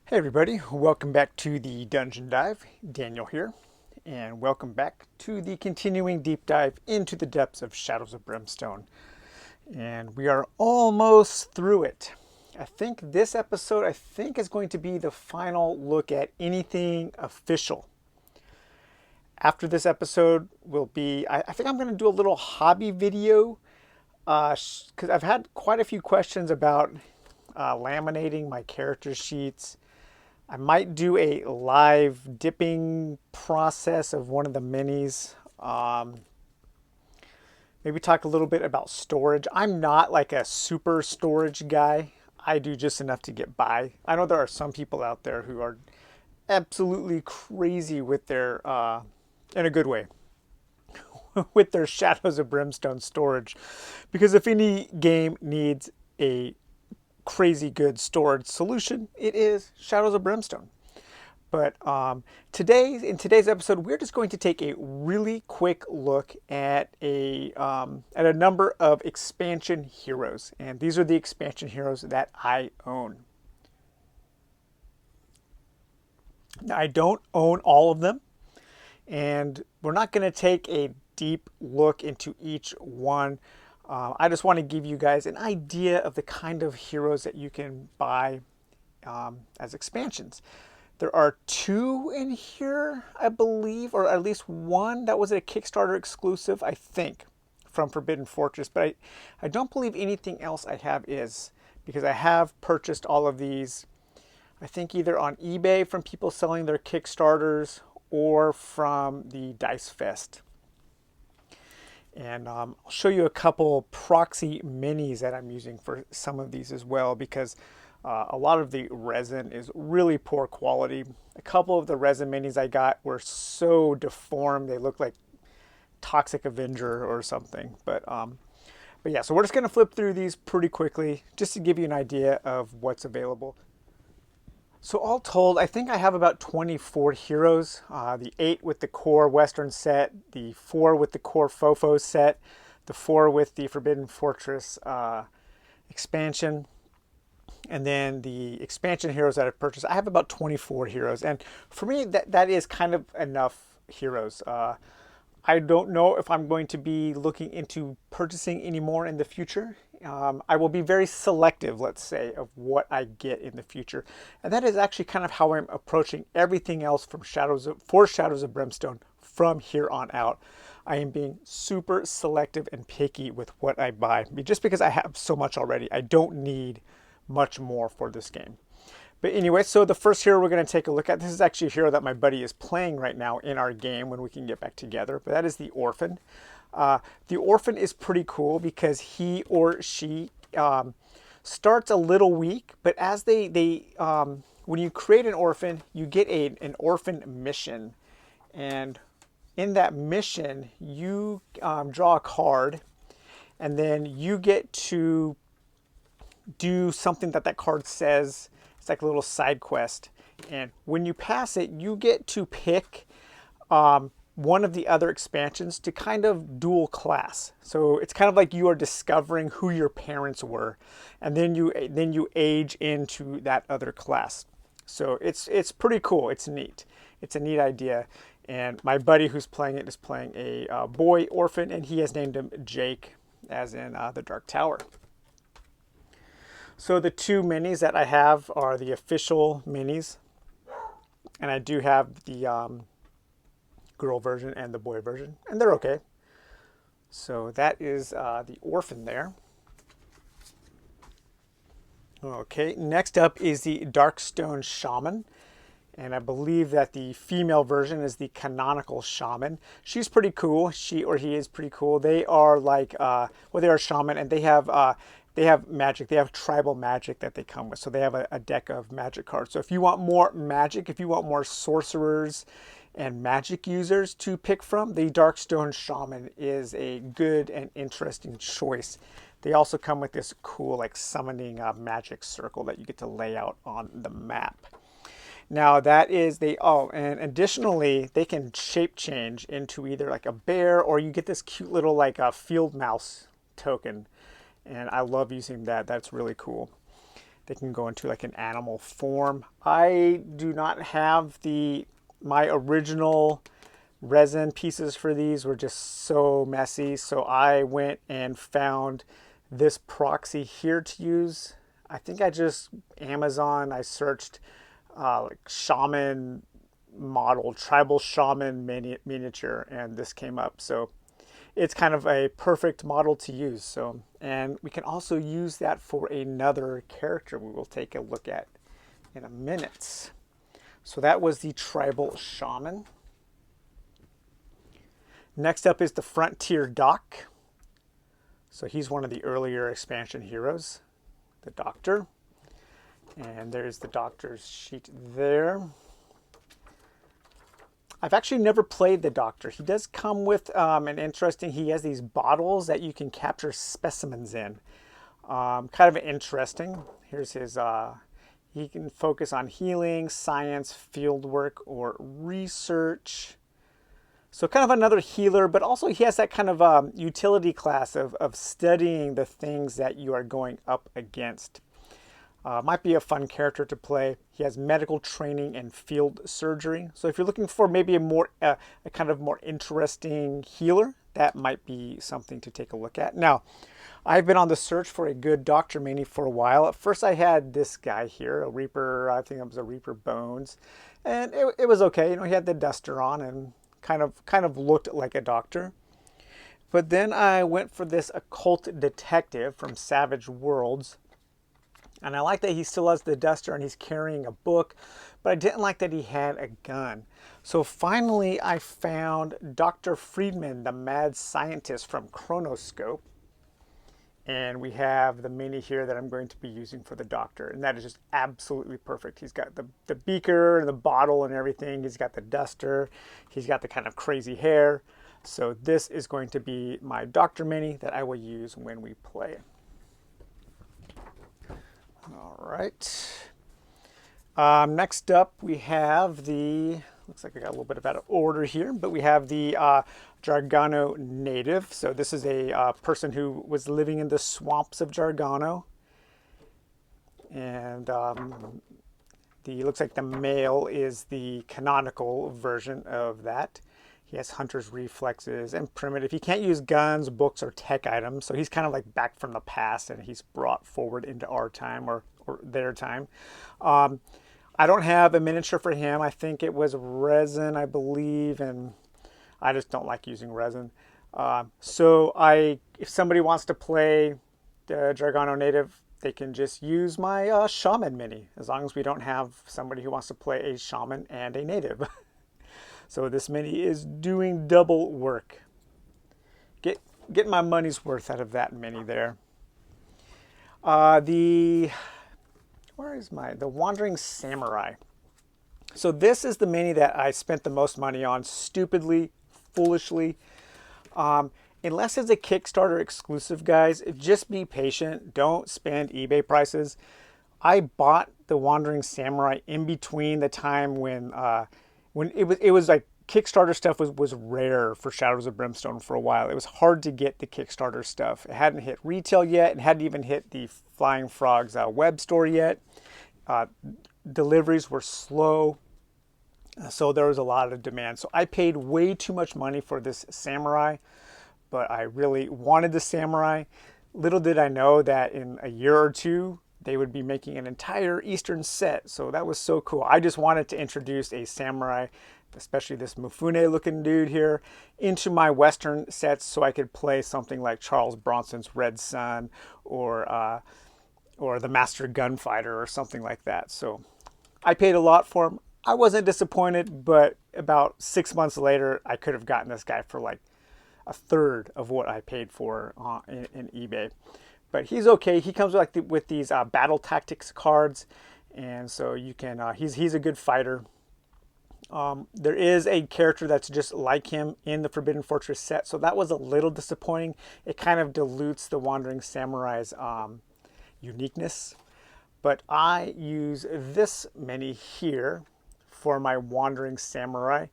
Hey everybody, welcome back to the Dungeon Dive. Daniel here, and welcome back to the continuing deep dive into the depths of Shadows of Brimstone. And we are almost through it. I think this episode, is going to be the final look at anything official. After this episode will be, I think I'm going to do a little hobby video because I've had quite a few questions about laminating my character sheets. I might do a live dipping process of one of the minis. Maybe talk a little bit about storage. I'm not like a super storage guy. I do just enough to get by. I know there are some people out there who are absolutely crazy with their, in a good way, with their Shadows of Brimstone storage. Because if any game needs a crazy good storage solution, it is Shadows of Brimstone. But in today's episode, we're just going to take a really quick look at a number of expansion heroes, and these are the expansion heroes that I own. Now, I don't own all of them, and we're not going to take a deep look into each one. I just want to give you guys an idea of the kind of heroes that you can buy as expansions. There are two in here, I believe, or at least one that was a Kickstarter exclusive, I think, from Forbidden Fortress. But I don't believe anything else I have is, because I have purchased all of these, I think either on eBay from people selling their Kickstarters or from the Dice Fest. And I'll show you a couple proxy minis that I'm using for some of these as well, because a lot of the resin is really poor quality. A couple of the resin minis I got were so deformed, they look like Toxic Avenger or something. But yeah, so we're just going to flip through these pretty quickly just to give you an idea of what's available. So all told, I think I have about 24 heroes. The 8 with the core Western set, the 4 with the core Fofo set, the 4 with the Forbidden Fortress expansion, and then the expansion heroes that I've purchased. I have about 24 heroes, and for me, that is kind of enough heroes. I don't know if I'm going to be looking into purchasing any more in the future. I will be very selective, let's say, of what I get in the future. And that is actually kind of how I'm approaching everything else from Shadows of Brimstone from here on out. I am being super selective and picky with what I buy. Just because I have so much already, I don't need much more for this game. But anyway, so the first hero we're going to take a look at, this is actually a hero that my buddy is playing right now in our game when we can get back together, but that is the Orphan. The Orphan is pretty cool because he or she starts a little weak, but as when you create an Orphan, you get an Orphan mission. And in that mission, you draw a card, and then you get to do something that card says. It's like a little side quest. And when you pass it, you get to pick one of the other expansions to kind of dual class. So it's kind of like you are discovering who your parents were, and then you age into that other class. So it's pretty cool. It's neat. It's a neat idea. And my buddy who's playing it is playing a boy Orphan, and he has named him Jake, as in the Dark Tower. So the two minis that I have are the official minis, and I do have the girl version and the boy version, and they're okay. So that is the Orphan there. Okay, next up is the Darkstone Shaman, and I believe that the female version is the canonical shaman. She's pretty cool. She or he is pretty cool. They are like, they are shaman, and they have magic. They have tribal magic that they come with. So they have a deck of magic cards. So if you want more magic, if you want more sorcerers and magic users to pick from, the Darkstone Shaman is a good and interesting choice. They also come with this cool like summoning magic circle that you get to lay out on the map. Now that is and additionally they can shape change into either like a bear, or you get this cute little like a field mouse token. And I love using that. That's really cool. They can go into like an animal form. I do not have my original resin pieces for these were just so messy. So I went and found this proxy here to use. I think I just Amazon, I searched like shaman model, tribal shaman miniature, and this came up. So it's kind of a perfect model to use. So, and we can also use that for another character we will take a look at in a minute. So that was the tribal shaman. Next up is the Frontier Doc. So he's one of the earlier expansion heroes, the Doctor. And there's the Doctor's sheet there. I've actually never played the Doctor. He does come with he has these bottles that you can capture specimens in. Kind of interesting. Here's his, he can focus on healing, science, field work, or research. So kind of another healer, but also he has that kind of utility class of studying the things that you are going up against. Might be a fun character to play. He has medical training and field surgery. So if you're looking for maybe a kind of more interesting healer, that might be something to take a look at. Now, I've been on the search for a good Doctor Mini for a while. At first I had this guy here, a Reaper, I think it was a Reaper Bones. And it was okay. You know, he had the duster on and kind of looked like a doctor. But then I went for this Occult Detective from Savage Worlds. And I like that he still has the duster and he's carrying a book, but I didn't like that he had a gun. So finally I found Dr. Friedman, the Mad Scientist from Chronoscope. And we have the mini here that I'm going to be using for the Doctor. And that is just absolutely perfect. He's got the beaker and the bottle and everything. He's got the duster. He's got the kind of crazy hair. So this is going to be my Doctor Mini that I will use when we play. All right. Next up, we have looks like I got a little bit of out of order here, but we have the Giargano Native. So this is a person who was living in the swamps of Giargano. And looks like the male is the canonical version of that. He has hunter's reflexes and primitive. He can't use guns, books, or tech items. So he's kind of like back from the past and he's brought forward into our time or their time. I don't have a miniature for him. I think it was resin, I believe, and I just don't like using resin. If somebody wants to play the Giargano Native, they can just use my shaman mini, as long as we don't have somebody who wants to play a shaman and a native. So this mini is doing double work. Get my money's worth out of that mini there. The Wandering Samurai. So this is the mini that I spent the most money on, stupidly, foolishly. Unless it's a Kickstarter exclusive, guys, just be patient. Don't spend eBay prices. I bought the Wandering Samurai in between the time when it was like Kickstarter stuff was rare for Shadows of Brimstone for a while. It was hard to get the Kickstarter stuff. It hadn't hit retail yet. It hadn't even hit the Flying Frogs web store yet. Deliveries were slow, so there was a lot of demand. So I paid way too much money for this samurai, but I really wanted the samurai. Little did I know that in a year or two, they would be making an entire Eastern set. So that was so cool. I just wanted to introduce a samurai, especially this Mufune looking dude here, into my Western sets so I could play something like Charles Bronson's Red Sun or the Master Gunfighter or something like that. So I paid a lot for him. I wasn't disappointed, but about 6 months later, I could have gotten this guy for like a third of what I paid for in eBay. But he's okay. He comes with these battle tactics cards, and so you can. He's a good fighter. There is a character that's just like him in the Forbidden Fortress set, so that was a little disappointing. It kind of dilutes the Wandering Samurai's uniqueness. But I use this mini here for my Wandering Samurai.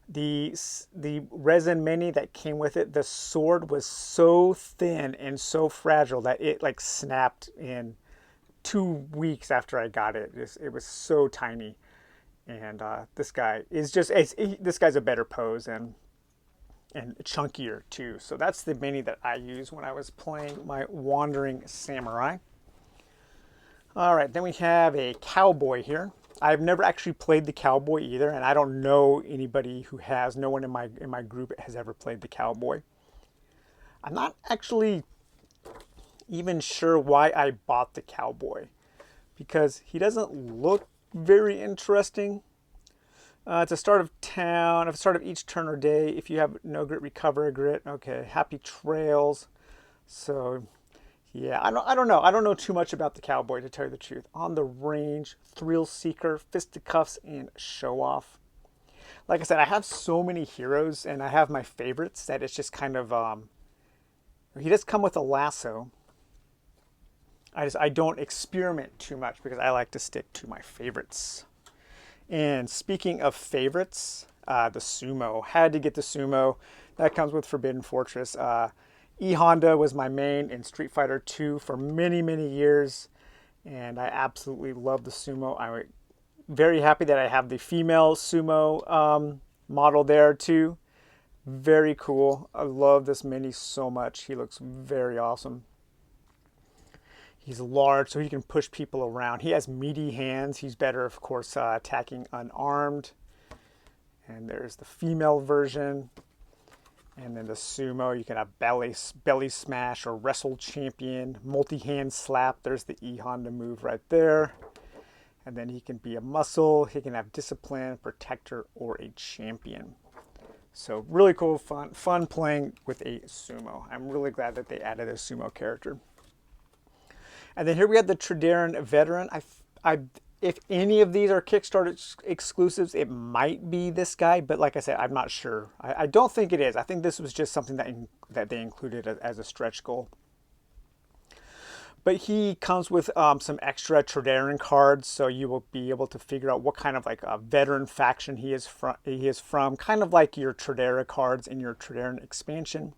The resin mini that came with it, the sword was so thin and so fragile that it like snapped in 2 weeks after I got it. It was so tiny. And this guy is just, this guy's a better pose and chunkier too. So that's the mini that I use when I was playing my Wandering Samurai. All right, then we have a Cowboy here. I've never actually played the Cowboy either, and I don't know anybody who has. No one in my group has ever played the Cowboy. I'm not actually even sure why I bought the Cowboy, because he doesn't look very interesting. It's a start of town, at the start of each turn or day. If you have no grit, recover a grit. Okay, happy trails. So, yeah, I don't know. I don't know too much about the Cowboy, to tell you the truth. On the range, thrill seeker, fisticuffs, and show off. Like I said, I have so many heroes, and I have my favorites that it's just kind of he does come with a lasso. I don't experiment too much because I like to stick to my favorites. And speaking of favorites, the Sumo. Had to get the Sumo. That comes with Forbidden Fortress. E Honda was my main in Street Fighter 2 for many, many years. And I absolutely love the Sumo. I'm very happy that I have the female Sumo model there too. Very cool. I love this mini so much. He looks very awesome. He's large, so he can push people around. He has meaty hands. He's better, of course, attacking unarmed. And there's the female version. And then the Sumo, you can have belly smash or wrestle champion, multi-hand slap. There's the E Honda move right there. And then he can be a muscle. He can have discipline, protector, or a champion. So really cool, fun playing with a Sumo. I'm really glad that they added a Sumo character. And then here we have the Triderian Veteran. If any of these are Kickstarter exclusives, it might be this guy, but like I said, I'm not sure. I don't think it is. I think this was just something that they included as a stretch goal. But he comes with some extra Triderian cards, so you will be able to figure out what kind of like a veteran faction he is from, kind of like your Tridera cards in your Triderian expansion.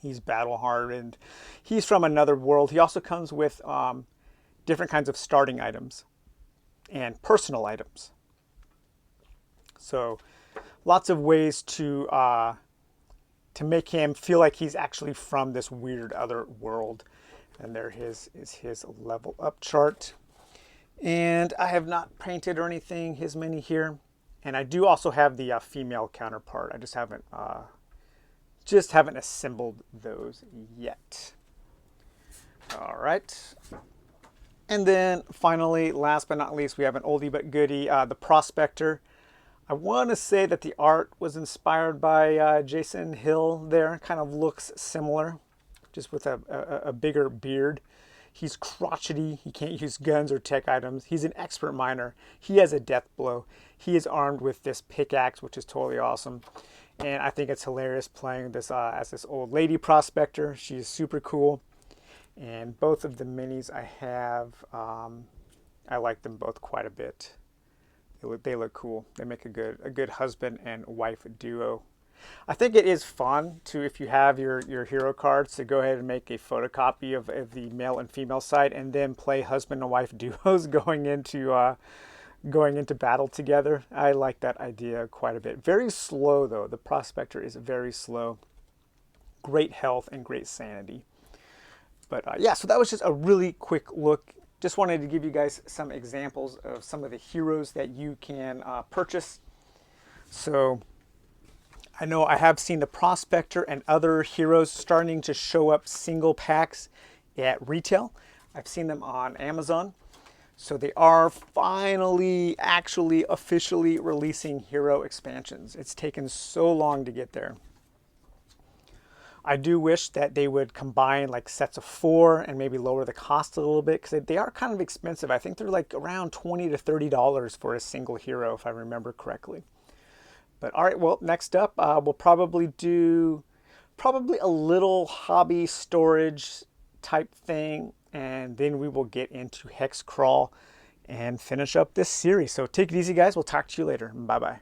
He's battle hardened. He's from another world. He also comes with different kinds of starting items and personal items. So lots of ways to make him feel like he's actually from this weird other world. And there is his level up chart. And I have not painted or anything his mini here. And I do also have the female counterpart. I just haven't assembled those yet. All right. And then finally, last but not least, we have an oldie but goodie, the Prospector. I want to say that the art was inspired by Jason Hill there. Kind of looks similar, just with a bigger beard. He's crotchety. He can't use guns or tech items. He's an expert miner. He has a death blow. He is armed with this pickaxe, which is totally awesome. And I think it's hilarious playing this as this old lady Prospector. She's super cool. And both of the minis I have, I like them both quite a bit. They look cool. They make a good husband and wife duo. I think it is fun to, if you have your hero cards, to go ahead and make a photocopy of the male and female side, and then play husband and wife duos going into battle together. I like that idea quite a bit. Very slow though. The Prospector is very slow. Great health and great sanity. But yeah, so that was just a really quick look. Just wanted to give you guys some examples of some of the heroes that you can purchase. So I know I have seen the Prospector and other heroes starting to show up single packs at retail. I've seen them on Amazon. So they are finally, actually, officially releasing hero expansions. It's taken so long to get there. I do wish that they would combine like sets of 4 and maybe lower the cost a little bit, because they are kind of expensive. I think they're like around $20 to $30 for a single hero, if I remember correctly. But all right, well, next up, we'll probably do a little hobby storage type thing, and then we will get into Hex Crawl and finish up this series. So take it easy, guys. We'll talk to you later. Bye-bye.